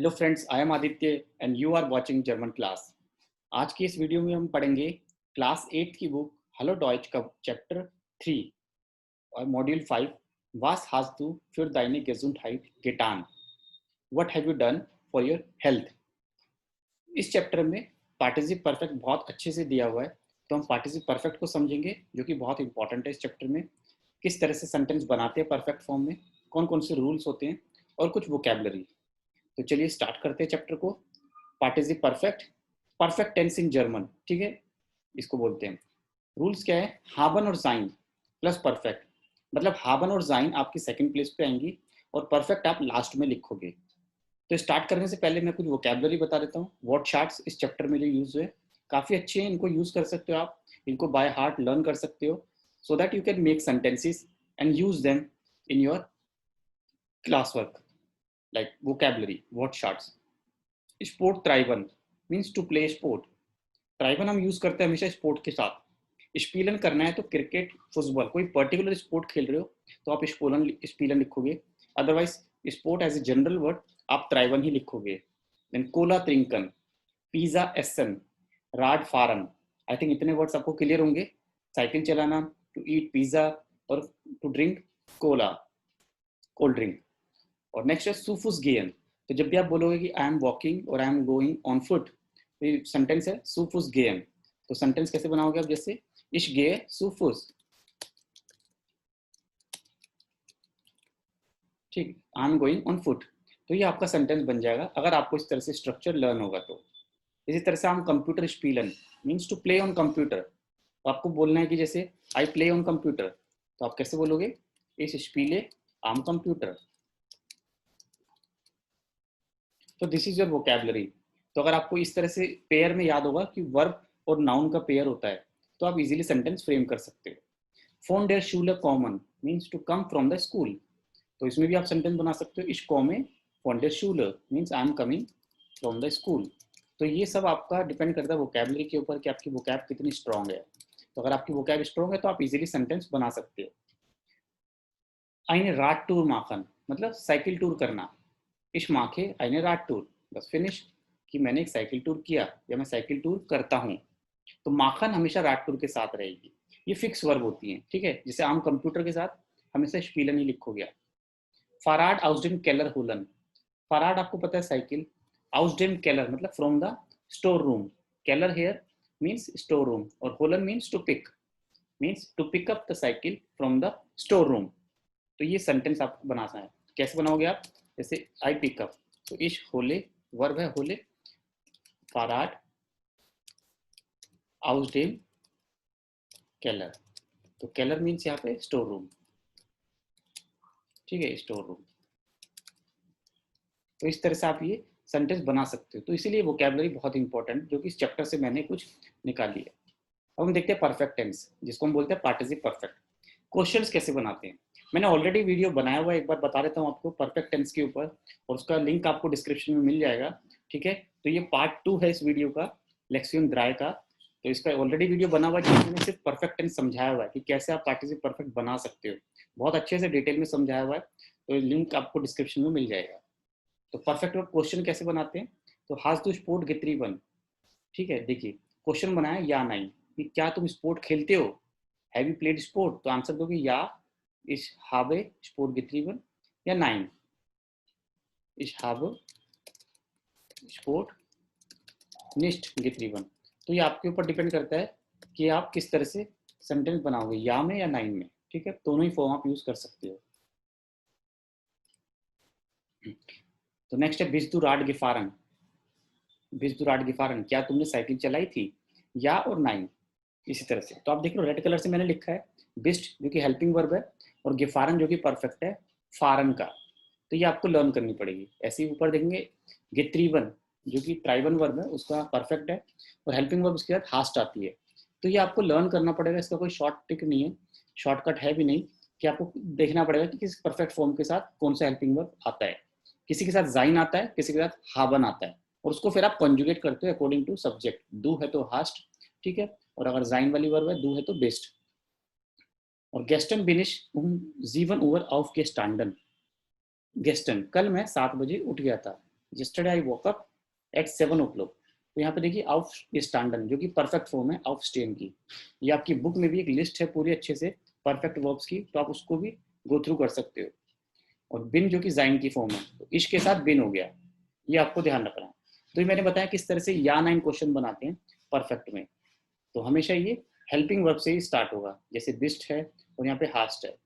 Hello friends, I am Aditya and you are watching German class. आज की इस video में हम पढ़ेंगे क्लास 8 की बुक हेलो डॉइच का चैप्टर 3 और मॉड्यूल 5। वास hast du für deine Gesundheit getan? What have you done for your health? इस चैप्टर में पार्टिसिप परफेक्ट बहुत अच्छे से दिया हुआ है, तो हम पार्टिसिप परफेक्ट को समझेंगे जो कि बहुत इंपॉर्टेंट है इस चैप्टर में। किस तरह से सेंटेंस बनाते हैं परफेक्ट फॉर्म में, कौन कौन से रूल्स होते हैं और कुछ वोकेबलरी। तो चलिए स्टार्ट करते हैं चैप्टर को। पार्टिसिप perfect, perfect tense in German, ठीक है, इसको बोलते हैं। रूल्स क्या है? हाबन और साइन प्लस परफेक्ट, मतलब हाबन और साइन आपकी सेकंड प्लेस पे आएंगी और परफेक्ट आप लास्ट में लिखोगे। तो स्टार्ट करने से पहले मैं कुछ वोकेबलरी बता देता हूँ। वर्ड चार्ट्स इस चैप्टर में जो यूज हुए काफ़ी अच्छे हैं, इनको यूज कर सकते हो आप, इनको बाय हार्ट लर्न कर सकते हो so that you can make sentences and use them in your class work. Like vocabulary word charts. Sport ट्राइबन मीन्स टू प्ले स्पोर्ट। ट्राइबन हम यूज करते हैं हमेशा स्पोर्ट के साथ। स्पीलन करना है तो क्रिकेट, फुटबॉल, कोई पर्टिकुलर स्पोर्ट खेल रहे हो तो आप स्पीलन लिखोगे। Otherwise sport as a general word आप ट्राइबन ही लिखोगे। देन कोला त्रिंकन, पिज्जा एसन, राड फारन। आई थिंक इतने वर्ड्स आपको क्लियर होंगे। साइकिल चलाना, टू ईट पिज्जा और to drink cola, cold drink. और नेक्स्ट है सूफुस गेयन। तो जब भी आप बोलोगे कि आई एम वॉकिंग और I am going on foot, तो ये सेंटेंस है सूफुस गेयन। तो सेंटेंस कैसे बनाओगे आप? जैसे इश गे सूफुस, ठीक, I am going on foot. तो ये आपका सेंटेंस बन जाएगा अगर आपको इस तरह से स्ट्रक्चर लर्न होगा तो। इसी तरह से हम कंप्यूटर स्पीलन means to play on computer. तो आपको बोलना है कि जैसे आई प्ले ऑन कंप्यूटर, तो आप कैसे बोलोगे? इस स्पीले आम कंप्यूटर। तो दिस इज योर वोकेबलरी। तो अगर आपको इस तरह से पेयर में याद होगा कि वर्ब और नाउन का पेयर होता है तो आप इजीली सेंटेंस फ्रेम कर सकते हो। फोन डेयर शूल कॉमन means to come from the school. तो इसमें भी आप सेंटेंस बना सकते हो। इस कॉमे फोन डेयर शूल means I am coming from the school. तो ये सब आपका डिपेंड करता है वोकेबलरी के ऊपर कि आपकी वोकैब कितनी स्ट्रांग है। तो अगर आपकी वोकैब स्ट्रांग है तो आप इजीली सेंटेंस बना सकते हो। आईने रात टूर माखन, मतलब साइकिल टूर करना। इस माखे आईने रात टूर, बस फिनिश, कि मैंने एक साइकिल टूर किया या मैं साइकिल टूर करता हूँ। तो माखन हमेशा रात टूर के साथ रहेगी। ये फिक्स वर्ब होती है, ठीक है। जैसे आम कंप्यूटर के साथ हमेशा स्पीलन ही लिखोगे। फाराड आउसडेन केलर होलन। फाराड आपको पता है साइकिल, आउसडेन केलर मतलब फ्रॉम द स्टोर रूम, केलर हेयर मीन्स स्टोर रूम, और होलन means to pick, means to pick up the cycle from the store room. तो ये सेंटेंस आपको बनाना है। कैसे बनाओगे आप? जैसे आई पिक अप, तो इश होले वर्ब है होले, फाराड आउसडेन केलर। तो केलर मीन्स यहाँ पे स्टोर रूम, ठीक है, स्टोर रूम। तो इस तरह से आप ये सेंटेंस बना सकते हो। तो इसीलिए वोकेबलरी बहुत इंपॉर्टेंट, जो कि इस चैप्टर से मैंने कुछ निकाली है। अब हम देखते हैं परफेक्ट टेंस, जिसको हम बोलते हैं पार्टिसिप परफेक्ट। क्वेश्चंस कैसे बनाते हैं मैंने ऑलरेडी वीडियो बनाया हुआ है, एक बार बता देता हूँ आपको परफेक्ट टेंस के ऊपर, और उसका लिंक आपको डिस्क्रिप्शन में मिल जाएगा, ठीक है। तो ये पार्ट 2 है इस वीडियो का, लेक्सियन द्राय का। तो इसका ऑलरेडी वीडियो बना हुआ है जिसमें मैंने सिर्फ परफेक्ट टेंस समझाया हुआ है कि कैसे आप पार्टिसिप परफेक्ट बना सकते हो। बहुत अच्छे से डिटेल में समझाया हुआ है, तो लिंक आपको डिस्क्रिप्शन में मिल जाएगा। तो परफेक्ट वर्ब क्वेश्चन कैसे बनाते हैं? तो हाज टू स्पोर्ट गित्री वन, ठीक है। देखिए क्वेश्चन बनाया या नहीं, कि क्या तुम स्पोर्ट खेलते हो, हैव यू प्लेड स्पोर्ट, तो आंसर दोगे या इस हावे स्पोर्ट गित्री वन, या नाइन इस हाव स्पोर्ट निस्ट गित्री वन। तो ये आपके ऊपर डिपेंड करता है कि आप किस तरह से सेंटेंस बनाओगे, या में या नाइन में, ठीक है। दोनों ही फॉर्म आप यूज कर सकते हो। तो नेक्स्ट है बिस्दू राड गिफारन। बिस्दू राड गिफारन, क्या तुमने साइकिल चलाई थी, या और नाइन। इसी तरह से तो आप देख लो रेड कलर से मैंने लिखा है बिस्ट जो कि हेल्पिंग वर्ब है, और गिफारन जो कि परफेक्ट है फारन का। तो ये आपको लर्न करनी पड़ेगी। ऐसे ही ऊपर देखेंगे गित्रीवन जो कि ट्राइबन वर्ब है, उसका परफेक्ट है, और हेल्पिंग वर्ब उसके साथ हास्ट आती है। तो ये आपको लर्न करना पड़ेगा, इसका कोई शॉर्ट ट्रिक नहीं है, शॉर्टकट है भी नहीं, कि आपको देखना पड़ेगा कि किस परफेक्ट फॉर्म के साथ कौन सा हेल्पिंग वर्ब आता है। किसी के साथ जाइन आता है, किसी के साथ हावन आता है, और उसको फिर आप कंजुगेट करते हो अकॉर्डिंग टू सब्जेक्ट। डू है तो हास्ट, ठीक है, और अगर जाइन वाली वर्ब है, डू है तो बेस्ट। और गेस्टन बिनिश जीवन ओवर ऑफ गेस्टांडन। गेस्टन, कल मैं 7 बजे उठ गया था, yesterday I woke up at 7 o'clock। तो यहाँ पे देखिए aufgestanden जो कि परफेक्ट फॉर्म है aufstehen की। ये आपकी बुक में भी एक लिस्ट है पूरी अच्छे से परफेक्ट वर्ब्स की, तो आप उसको भी गो थ्रू कर सकते हो। और बिन जो कि जाइन की फॉर्म है, तो इश के साथ बिन हो गया, ये आपको ध्यान रखना है। तो ये मैंने बताया किस तरह से या नाइन क्वेश्चन बनाते हैं परफेक्ट में। तो हमेशा ये हेल्पिंग वर्ब से ही स्टार्ट होगा, जैसे बिस्ट है और यहाँ पे हास्ट है।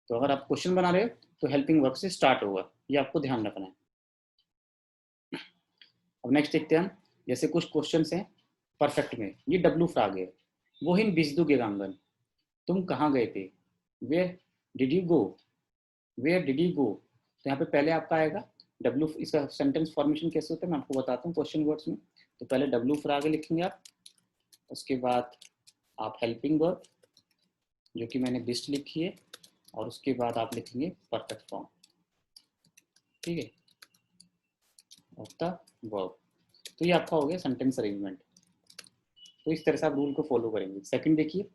तो अगर आप क्वेश्चन बना रहे हो तो हेल्पिंग वर्ब से स्टार्ट होगा, ये आपको ध्यान रखना है। अब नेक्स्ट देखते हैं हम, जैसे कुछ क्वेश्चन हैं परफेक्ट में। ये डब्लू फ्रॉग है, वो हिन बिजदू गेगांगन, तुम कहाँ गए थे, where did you go, where did you go. तो यहाँ पे पहले आपका आएगा डब्लू, इसका सेंटेंस फॉर्मेशन कैसे होता है मैं आपको बताता हूँ क्वेश्चन वर्ड्स में। तो पहले डब्लू फ्रॉग लिखेंगे आप, उसके बाद आप हेल्पिंग वर्ब जो कि मैंने बिस्ट लिखी है, और उसके बाद आप लिखेंगे परफेक्ट फॉर्म, ठीक है, ऑफ द वर्ब। तो ये आपका हो गया सेंटेंस अरेंजमेंट। तो इस तरह से आप रूल को फॉलो करेंगे। सेकंड देखिए,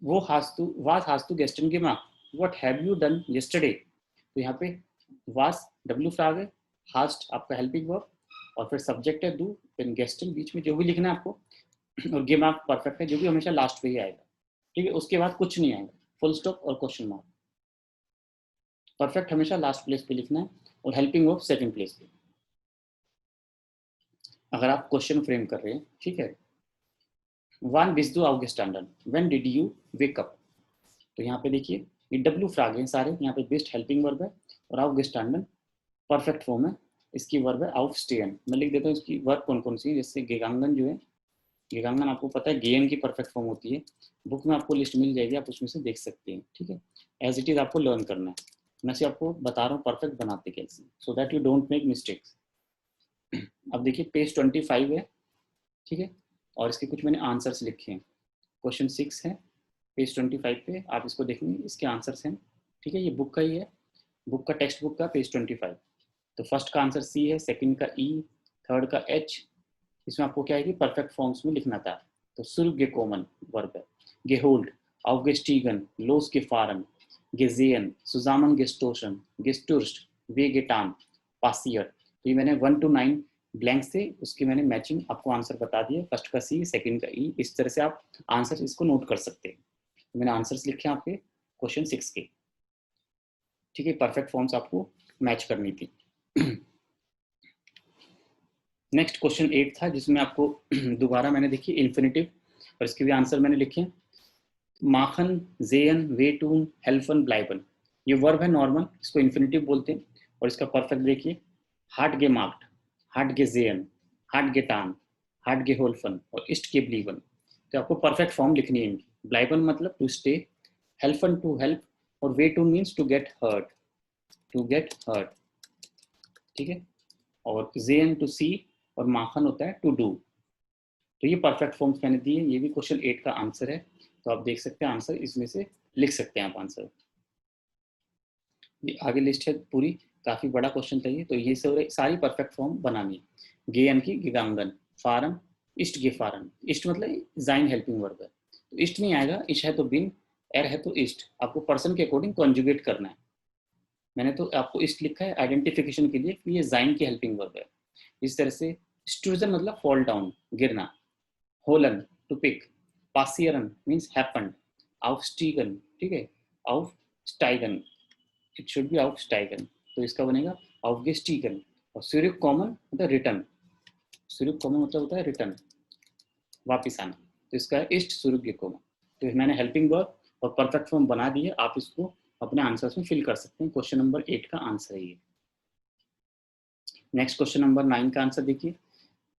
वो हास्तु वाज हास्तु गेस्टन के माँ, what have you done yesterday. तो यहाँ पे वाज डब्ल्यू फ्रॉग है, हास्ट आपका हेल्पिंग वर्ब, और फिर सब्जेक्ट है डू, फिर गेस्टन बीच में जो भी लिखना है आपको, और गेम आप परफेक्ट है जो भी हमेशा लास्ट पे ही आएगा, ठीक है। उसके बाद कुछ नहीं आएगा, फुल स्टॉप और क्वेश्चन मार्क। परफेक्ट हमेशा लास्ट प्लेस पे लिखना है और हेल्पिंग वर्ब सेकंड प्लेस पे, अगर आप क्वेश्चन फ्रेम कर रहे हैं, ठीक है। वन बिस्दू aufgestanden, when did you wake up. तो यहाँ पे देखिए ये डब्ल्यू फ्रॉग है सारे, यहाँ पे बेस्ट हेल्पिंग वर्ब है, और aufgestanden परफेक्ट फॉर्म है, इसकी वर्ब है aufstehen। मैं लिख देता हूँ इसकी वर्ब कौन कौन सी है। जैसे गेगांगन जो है, गेगांगन आपको पता है गेम की परफेक्ट फॉर्म होती है, बुक में आपको लिस्ट मिल जाएगी, आप उसमें से देख सकते हैं, ठीक है। एज इट इज आपको लर्न करना है, मैं से आपको बता रहा हूँ परफेक्ट बनाते कैसे, सो that you don't make mistakes. अब देखिए पेज 25 है, ठीक है, और इसके कुछ मैंने आंसर्स लिखे हैं। क्वेश्चन 6 है पेज 25 पे, आप इसको देखेंगे, इसके आंसर्स हैं, ठीक है। ये बुक का ही है, बुक का टेक्स्ट बुक का पेज 25। तो फर्स्ट का आंसर सी है, सेकंड का ई, थर्ड का एच। इसमें आपको क्या है कि परफेक्ट फॉर्म्स में लिखना था। तो सुर्ग गे कॉमन वर्ब है, गेहोल्ड, aufgestiegen, losgefahren, gesehen, zusammengestoßen, gestürzt, wehgetan, passiert। तो ये मैंने 1 to 9 ब्लैंक से उसकी मैंने मैचिंग आपको आंसर बता दिए, फर्स्ट का सी, सेकंड का ई। इस तरह से आप आंसर इसको नोट कर सकते हैं। तो मैंने आंसर्स लिखे हैं आपके क्वेश्चन 6 के, ठीक है। परफेक्ट फॉर्म्स आपको मैच करनी थी। नेक्स्ट क्वेश्चन 8 था, जिसमें आपको दोबारा मैंने देखिए इन्फिनेटिव और इसके भी आंसर मैंने लिखे। माखन, जेयन, वेटून, हेल्फन, ब्लाइबन, ये वर्ब है नॉर्मल, इसको इन्फिनेटिव बोलते हैं। और इसका परफेक्ट देखिए, हार्ट गे मार्क्ड, हार्ट गे जेयन, हार्ट गे टान, हार्ट गे होल्फन, और इस्ट के ब्लीवन। तो आपको परफेक्ट फॉर्म लिखनी है इनकी। ब्लाइबन मतलब टू स्टे, हेल्फन टू हेल्प, और वेटून means to get hurt, to get hurt, ठीक है। और जेयन टू सी, और माखन होता है टू डू। तो ये परफेक्ट फॉर्म्स मैंने दिए, ये भी क्वेश्चन 8 का आंसर है। तो आप देख सकते हैं आंसर इसमें से लिख सकते हैं आप आंसर। ये आगे लिस्ट है पूरी, काफी बड़ा क्वेश्चन था ये। तो ये सारी परफेक्ट फॉर्म बनानी है। गेयन की गिगांगन, फारम, इस्ट गे फारन। इस्ट मतलब जाइन हेल्पिंग वर्ब है, तो इस्ट नहीं आएगा, इश है तो बिन, एर है तो इस्ट। आपको पर्सन के अकॉर्डिंग कॉन्जुगेट करना है। मैंने तो आपको इस्ट लिखा है आइडेंटिफिकेशन के लिए कि ये जाइन की हेल्पिंग वर्ब है। इस तरह से स्टूजन मतलब फॉल डाउन, गिरना, होलन टू पिक, पासियरन मीन्स हैपेंड, aufstiegen, ठीक है, aufsteigen, it should be aufsteigen। तो इसका बनेगा aufgestiegen। और सूर्य कॉमन मतलब रिटर्न, सूर्य कॉमन मतलब होता है रिटर्न, वापिस आना। तो इसका है ईस्ट सूर्य कॉमन। तो मैंने हेल्पिंग वर्ब और परफेक्ट फॉर्म बना दिए, आप इसको अपने आंसर्स में फिल कर सकते हैं। क्वेश्चन नंबर 8 का आंसर है ये। नेक्स्ट क्वेश्चन नंबर 9 का आंसर देखिए,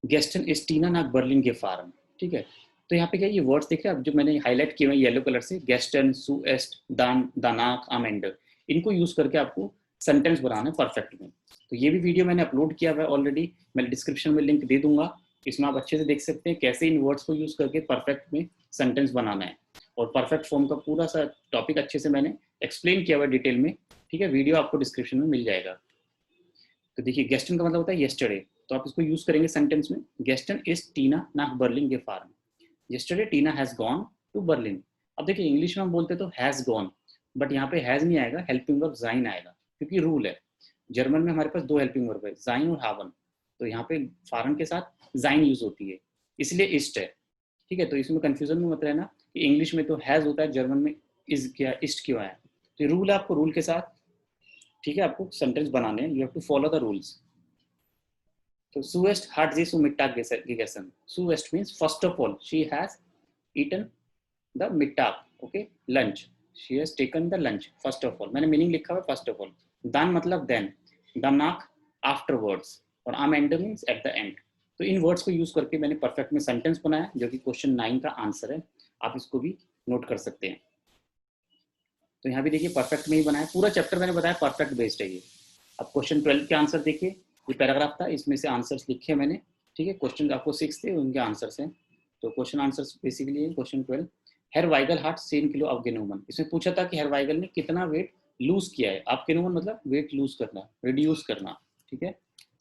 गेस्टन इज टीना नाक बर्लिन के फार्म, ठीक है। तो यहाँ पे क्या ये वर्ड्स देख रहे हैं जो मैंने हाईलाइट किए हैं येलो कलर से, गेस्टन, सुएस्ट, दान, दानाक, आमेंडर, इनको यूज करके आपको सेंटेंस बनाना है परफेक्ट में। तो ये भी वीडियो मैंने अपलोड किया हुआ है ऑलरेडी, मैं डिस्क्रिप्शन में लिंक दे दूंगा, इसमें आप अच्छे से देख सकते हैं कैसे इन वर्ड्स को यूज करके परफेक्ट में सेंटेंस बनाना है। और परफेक्ट फॉर्म का पूरा सा टॉपिक अच्छे से मैंने एक्सप्लेन किया हुआ है डिटेल में, ठीक है। वीडियो आपको डिस्क्रिप्शन में मिल जाएगा। तो देखिए गेस्टन का मतलब होता है येस्टरडे, तो आप इसको यूज करेंगे सेंटेंस में। गेस्टन इज टीना नाक बर्लिन के फार्म, yesterday Tina has gone to Berlin. अब देखिए इंग्लिश में हम बोलते तो हैज गॉन, बट यहाँ पे हैज नहीं आएगा, हेल्पिंग वर्ब जाइन आएगा, क्योंकि रूल है। जर्मन में हमारे पास दो हेल्पिंग वर्ब है, जाइन और हावन, तो यहाँ पे फारन के साथ जाइन यूज होती है, इसलिए इस्ट है। ठीक है, तो इसमें कंफ्यूजन में मत रहना कि इंग्लिश में तो हैज होता है, जर्मन में इज क्या इस्ट क्यों आया। तो रूल है आपको, रूल के साथ ठीक है आपको सेंटेंस बनाने हैं, you have to follow the rules. तो Suest hat sie zu Mittag gegessen. Suest means first of all she has eaten the Mittag, okay, lunch. She has taken the lunch first of all. मैंने meaning लिखा हुआ first of all. Dann मतलब then. Danach afterwards. और am end means at the end. तो इन words को use करके मैंने perfect में सेंटेंस बनाया, जो कि क्वेश्चन 9 का आंसर है। आप इसको भी नोट कर सकते हैं। तो यहाँ भी देखिए परफेक्ट में ही बनाया, पूरा चैप्टर मैंने बताया परफेक्ट बेस्ड है ये। अब क्वेश्चन 12 के आंसर देखिए, ये पैराग्राफ था, इसमें से आंसर्स लिखे मैंने। ठीक है, क्वेश्चन आपको 6 थे, उनके आंसर्स हैं। तो क्वेश्चन आंसर्स बेसिकली क्वेश्चन 12, हेर वाइगल हार्ट 10 किलो ऑफ गेनोमन। इसमें पूछा था कि हेर वाइगल ने कितना वेट लूज किया है। आप गेनोमन मतलब वेट लूज करना, रिड्यूस करना। ठीक है,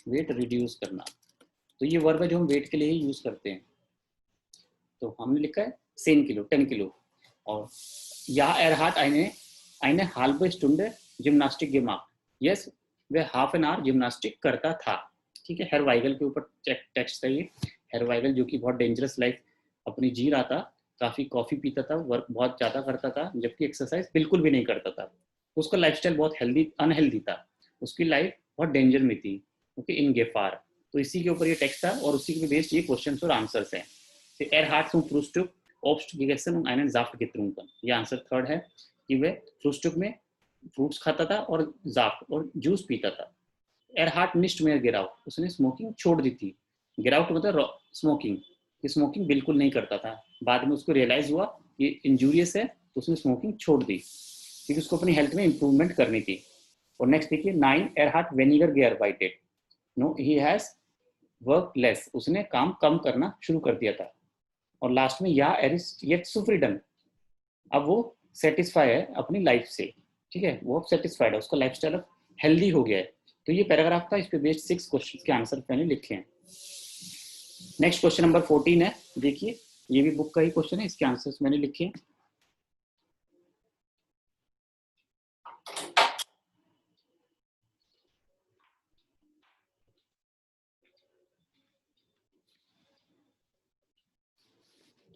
वेट रिड्यूस करना, तो ये वर्ब है जो हम वेट के लिए ही यूज करते हैं। तो हमने लिखा है 10 किलो, 10 किलो। और या एर heart eine halbe Stunde gymnastic gemacht। Yes, वह हाफ एन आवर जिम्नास्टिक करता था। ठीक है, हेर वाइगल के ऊपर टेक्स्ट है ये। हेर वाइगल जो कि बहुत डेंजरस लाइफ अपनी जी रहा था, काफ़ी कॉफ़ी पीता था, वर्क बहुत ज़्यादा करता था, जबकि एक्सरसाइज बिल्कुल भी नहीं करता था। उसका लाइफस्टाइल बहुत अनहेल्दी था, उसकी लाइफ बहुत डेंजर में थी। ओके, इन गेफार। तो इसी के ऊपर ये टेक्स्ट था और उसी के बेस्ड ये क्वेश्चन और आंसर्स हैं। एर heart zum Frühstück Obst gegessen und einen Saft getrunken। ये आंसर थर्ड है कि वह फ्रूस्टुक में फ्रूट्स खाता था और जाफ्ट और जूस पीता था। एर हार्ट निस्ट में गिराउट, उसने स्मोकिंग छोड़ दी थी। गिराउट मतलब स्मोकिंग, कि स्मोकिंग बिल्कुल नहीं करता था। बाद में उसको रियलाइज हुआ कि इंजूरियस है, तो उसने स्मोकिंग छोड़ दी क्योंकि उसको अपनी हेल्थ में इंप्रूवमेंट करनी थी। और नेक्स्ट देखिए 9, एर हार्ट वेनिगर गेयरबाइटेड। No he has work less, उसने काम कम करना शुरू कर दिया था। और लास्ट में या एर इज येट सुफ्रीडन, अब वो सेटिस्फाई है अपनी लाइफ से। ठीक है, वो सेटिस्फाइड है, उसका लाइफस्टाइल अब हेल्दी हो गया है। तो ये पैराग्राफ था, इस पे बेस्ड 6 क्वेश्चन के आंसर मैंने लिखे हैं। नेक्स्ट क्वेश्चन नंबर 14 है, देखिए ये भी बुक का ही क्वेश्चन है, इसके आंसर्स मैंने लिखे हैं।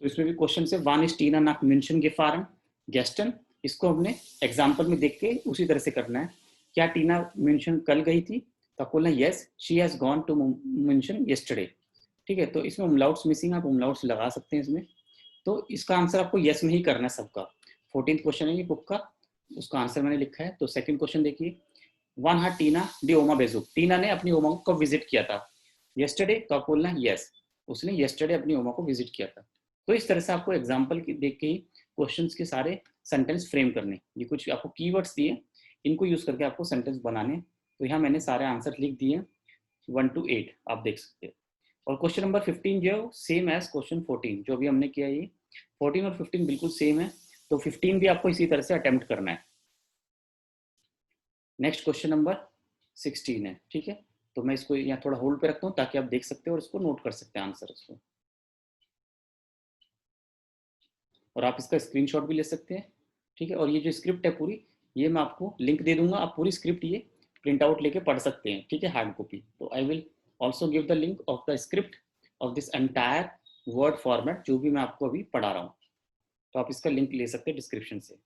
तो इसमें भी क्वेश्चन से वन इज टीना नाक मेंशन के फारम गेस्टन। इसको हमने एग्जांपल में देख के उसी तरह से करना है। क्या टीना मेंशन कल गई थी, तो आपको बोलना yes she has gone to मेंशन यस्टरडे। ठीक है, तो इसमें उमलाउट्स मिसिंग, आप उमलाउट्स लगा सकते हैं इसमें। तो इसका आंसर आपको यस में ही करना है सबका। 14th क्वेश्चन है ये बुक का, उसका आंसर मैंने लिखा है। तो सेकंड क्वेश्चन देखिए, वन हा टीना डी ओमा बेजुक। टीना ने अपनी ओमा को कब विजिट किया था, यस्टरडे। तो आपको बोलना है यस, उसने यस्टरडे अपनी ओमा को विजिट किया था। तो इस तरह से आपको एग्जाम्पल देख के ही क्वेश्चंस के सारे सेंटेंस फ्रेम करने। ये कुछ आपको कीवर्ड्स दिए, इनको यूज करके आपको सेंटेंस बनाने। तो यहाँ मैंने सारे आंसर लिख दिए 1 to 8, आप देख सकते हैं। और क्वेश्चन नंबर 15 जो सेम एज क्वेश्चन 14 जो अभी हमने किया, ये 14 और 15 बिल्कुल सेम है। तो 15 भी आपको इसी तरह से अटेम्प्ट करना है। नेक्स्ट क्वेश्चन नंबर 16 है। ठीक है, तो मैं इसको यहाँ थोड़ा होल्ड पे रखता हूँ ताकि आप देख सकते हो और इसको नोट कर सकते हैं आंसर इसको। और आप इसका स्क्रीनशॉट भी ले सकते हैं। ठीक है, और ये जो स्क्रिप्ट है पूरी, ये मैं आपको लिंक दे दूंगा, आप पूरी स्क्रिप्ट ये प्रिंट आउट लेके पढ़ सकते हैं। ठीक है, हार्ड कॉपी। तो I will also give the link of the script of this entire word format जो भी मैं आपको अभी पढ़ा रहा हूँ। तो आप इसका लिंक ले सकते हैं डिस्क्रिप्शन से।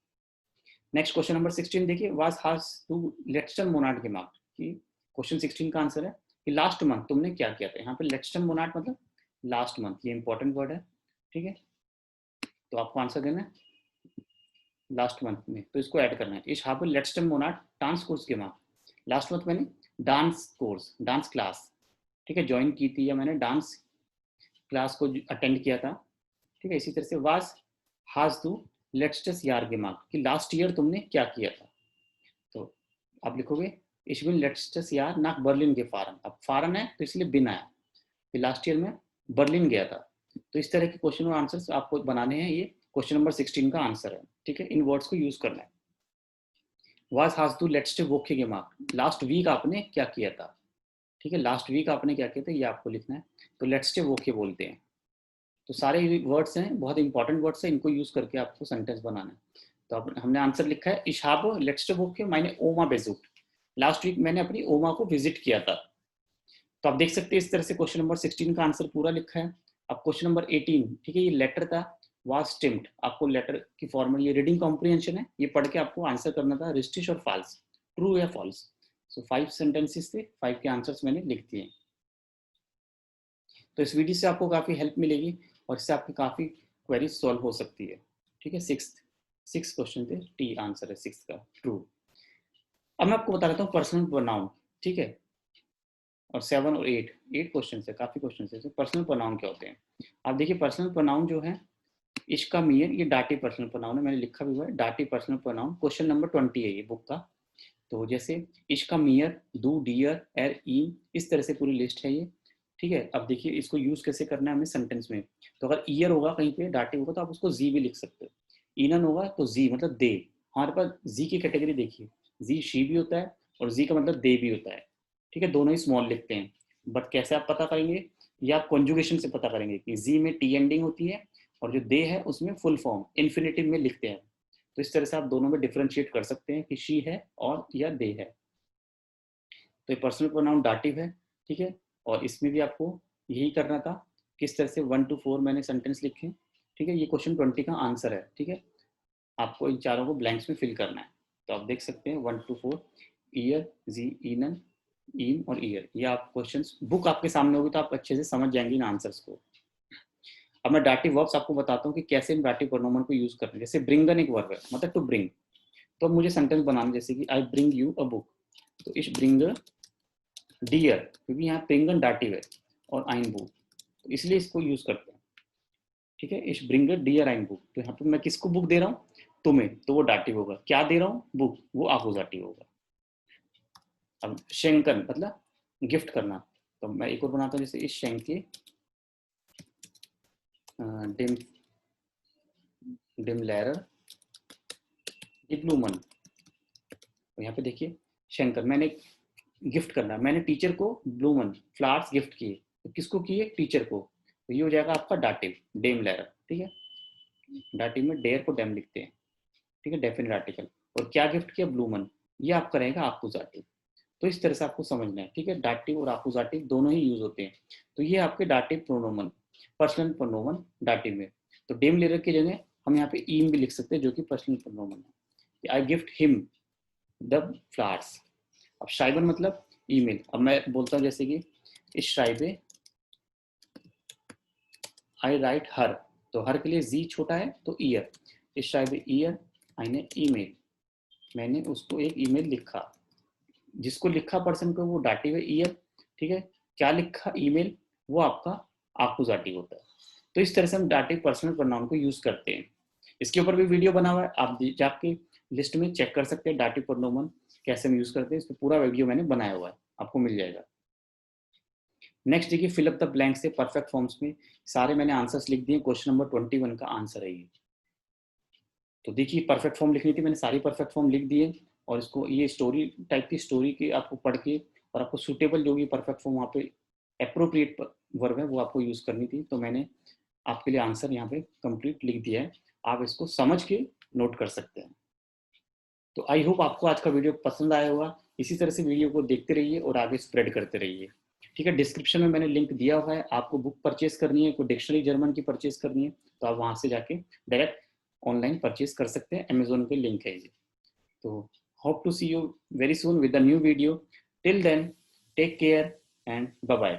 नेक्स्ट क्वेश्चन नंबर 16 देखिए, वाज हाज टू लेट्सटन मोनाट के मार्क। कि क्वेश्चन 16 का आंसर है कि लास्ट मंथ तुमने क्या किया था। यहाँ पे लेट्सटन मोनाट मतलब लास्ट मंथ, ये इंपॉर्टेंट वर्ड है। ठीक है, तो आपको आंसर देना है लास्ट मंथ में, तो इसको ऐड करना है। इस habe letzten Monat dance course के मार्क, लास्ट मंथ मैंने डांस कोर्स, डांस क्लास, ठीक है, ज्वाइन की थी, या मैंने डांस क्लास को अटेंड किया था। ठीक है, इसी तरह से वाज हाज टू लेट्सटस यार के मार्क, कि लास्ट ईयर तुमने क्या किया था। तो आप लिखोगे ich bin letztes Jahr nach Berlin gefahren। अब फारन है तो इसलिए बिन आया, कि लास्ट ईयर में बर्लिन गया था। तो इस तरह के क्वेश्चन और आंसर्स आपको बनाने हैं। ये क्वेश्चन नंबर 16 का आंसर है। ठीक है, इन वर्ड्स को यूज करना है। वाज हाज टू लेट्स वोके के मार्क, लास्ट वीक आपने क्या किया था। ठीक है, लास्ट वीक आपने क्या किया था ये आपको लिखना है। तो लेट्स वोके बोलते हैं। तो सारे वर्ड्स हैं, बहुत इंपॉर्टेंट वर्ड्स हैं, इनको यूज करके आपको सेंटेंस बनाना है। तो हमने आंसर लिखा है, इशाबो लेट्स वोके माइने ओमा बेजुट। लास्ट वीक मैंने अपनी ओमा को विजिट किया था। तो आप देख सकते हैं इस तरह से क्वेश्चन नंबर 16 का आंसर पूरा लिखा है। अब क्वेश्चन नंबर 18, ठीक है, ये लेटर था, वाज स्टिम्ड, आपको लेटर की फॉर्म, ये रीडिंग कॉम्प्रिहेंशन है, ये पढ़ के आपको आंसर करना था रिस्टिश और फॉल्स, ट्रू या फॉल्स। सो 5 सेंटेंसेस थे, 5 के आंसर्स मैंने लिख दिए। तो इस वीडियो से आपको काफ़ी हेल्प मिलेगी और इससे आपकी काफ़ी क्वेरीज सॉल्व हो सकती है। ठीक है, सिक्स क्वेश्चन थे, टी आंसर है 6 का, ट्रू। अब मैं आपको बता देता हूँ पर्सनल प्रोनाउन, ठीक है, और 7 और 8 क्वेश्चन है, काफ़ी क्वेश्चन है। पर्सनल प्रोनाउन क्या होते हैं? आप देखिए, पर्सनल प्रोनाउन जो है, इसका मीयर, ये डाटी पर्सनल प्रोनाउन है, मैंने लिखा भी हुआ है, डाटी पर्सनल प्रोनाउन, क्वेश्चन नंबर 20 है ये बुक का। तो जैसे इसका मीयर, डू, डियर, एर, ई, इस तरह से पूरी लिस्ट है ये। ठीक है, अब देखिए इसको यूज कैसे करना है हमें सेंटेंस में। तो अगर ईयर होगा कहीं पे, डाटे होगा, तो आप उसको जी भी लिख सकते हो। इनन होगा तो जी मतलब दे। हमारे पास जी की कैटेगरी देखिए, जी शी भी होता है और जी का मतलब दे भी होता है। ठीक है, दोनों ही स्मॉल लिखते हैं। बट कैसे आप पता करेंगे? या आप कॉन्जुगेशन से पता करेंगे कि जी में टी एंडिंग होती है और जो दे है उसमें फुल फॉर्म इन्फिनेटिव में लिखते हैं। तो इस तरह से आप दोनों में डिफ्रेंशिएट कर सकते हैं कि शी है और या दे है। तो ये पर्सनल प्रोनाउन डाटिव है। ठीक है, और इसमें भी आपको यही करना था। किस तरह से 1 to 4 मैंने सेंटेंस लिखे। ठीक है, ये क्वेश्चन 20 का आंसर है। ठीक है, आपको इन चारों को ब्लैंक्स में फिल करना है। तो आप देख सकते हैं 1 to 4, ईयर, जी, ईनन, ईम और ईयर। ये आप क्वेश्चंस, बुक आपके सामने होगी तो आप अच्छे से समझ जाएंगे इन आंसर्स को। अब मैं डाटिव वर्ब्स आपको बताता हूँ कि कैसे इन डाटिव प्रोनोमन को यूज करना है। जैसे ब्रिंगन एक वर्ब है, मतलब टू ब्रिंग। तो अब मुझे सेंटेंस बनाना, जैसे कि I bring you a book. तो इस ब्रिंग डियर, क्योंकि यहाँ ब्रिंगन डाटिव है और आइन बुक, तो इसलिए इसको यूज करते हैं। ठीक है, इस ब्रिंगर डियर आइन बुक। तो यहाँ पे मैं किसको बुक दे रहा हूँ? तुम्हें, तो वो डाटिव होगा। क्या दे रहा हूँ? बुक, वो आकुजाटिव होगा। अब शेंकन मतलब गिफ्ट करना। तो मैं एक और बनाता हूँ, जैसे इस शेंके डिम डिम लैरर डिप्लूमन। तो यहाँ पे देखिए शंकर, मैंने गिफ्ट करना, मैंने टीचर को ब्लूमन फ्लावर्स गिफ्ट किए। तो किसको किए? टीचर को। तो ये हो जाएगा आपका डाटिव, डेम लैरर। ठीक है, डाटिव में डेयर को डेम लिखते हैं। ठीक है, डेफिनेट आर्टिकल। और क्या गिफ्ट किया? ब्लूमन। ये आपका रहेगा आकुजाटिव। तो इस तरह से आपको समझना है। ठीक है, डाटिव और आकुजाटिव दोनों ही यूज होते हैं। तो ये आपके डाटिव प्रोनोमन, पर्सनल प्रोनोमन डाटिव में। तो डेम लेयर की जगह हम यहाँ पे ईम भी लिख सकते हैं, जो कि पर्सनल प्रोनोमन है। आई गिफ्ट हिम द फ्लावर्स। अब शाइबन मतलब ईमेल। अब मैं बोलता हूँ जैसे कि इस शाइबे आई राइट हर। तो हर के लिए जी छोटा है तो ईयर। इस शाइबे ईयर आई ने ईमेल, मैंने उसको एक ईमेल लिखा। जिसको लिखा पर्सन को, वो डाटिव है ईयर। ठीक है, क्या लिखा ईमेल, वो आपका आकुजाटिव होता है। तो इस तरह से हम डाटिव पर्सनल प्रोनाउन को यूज करते हैं। इसके ऊपर भी वीडियो बना हुआ है, आप जाके लिस्ट में चेक कर सकते हैं डाटिव प्रोनाउन कैसे हम यूज करते हैं। इस पर पूरा वीडियो मैंने बनाया हुआ है, आपको मिल जाएगा। नेक्स्ट देखिए, फिल अप द ब्लैंक से परफेक्ट फॉर्म्स में सारे मैंने आंसर्स लिख दिए। क्वेश्चन नंबर 21 का आंसर है ये। तो देखिए परफेक्ट फॉर्म लिखनी थी, मैंने सारी परफेक्ट फॉर्म लिख दिए। और इसको, ये स्टोरी टाइप की स्टोरी की आपको पढ़ के, और आपको सूटेबल जो भी परफेक्ट फॉर्म वहाँ पे अप्रोप्रिएट वर्ब है वो आपको यूज करनी थी। तो मैंने आपके लिए आंसर यहाँ पे कंप्लीट लिख दिया है, आप इसको समझ के नोट कर सकते हैं। तो आई होप आपको आज का वीडियो पसंद आया होगा। इसी तरह से वीडियो को देखते रहिए और आगे स्प्रेड करते रहिए। ठीक है, डिस्क्रिप्शन में मैंने लिंक दिया हुआ है। आपको बुक परचेज करनी है, कोई डिक्शनरी जर्मन की परचेज करनी है, तो आप वहां से जाके डायरेक्ट ऑनलाइन परचेज कर सकते हैं। अमेजोन पे लिंक है ये। तो hope to see you very soon with a new video. Till then, take care and bye bye.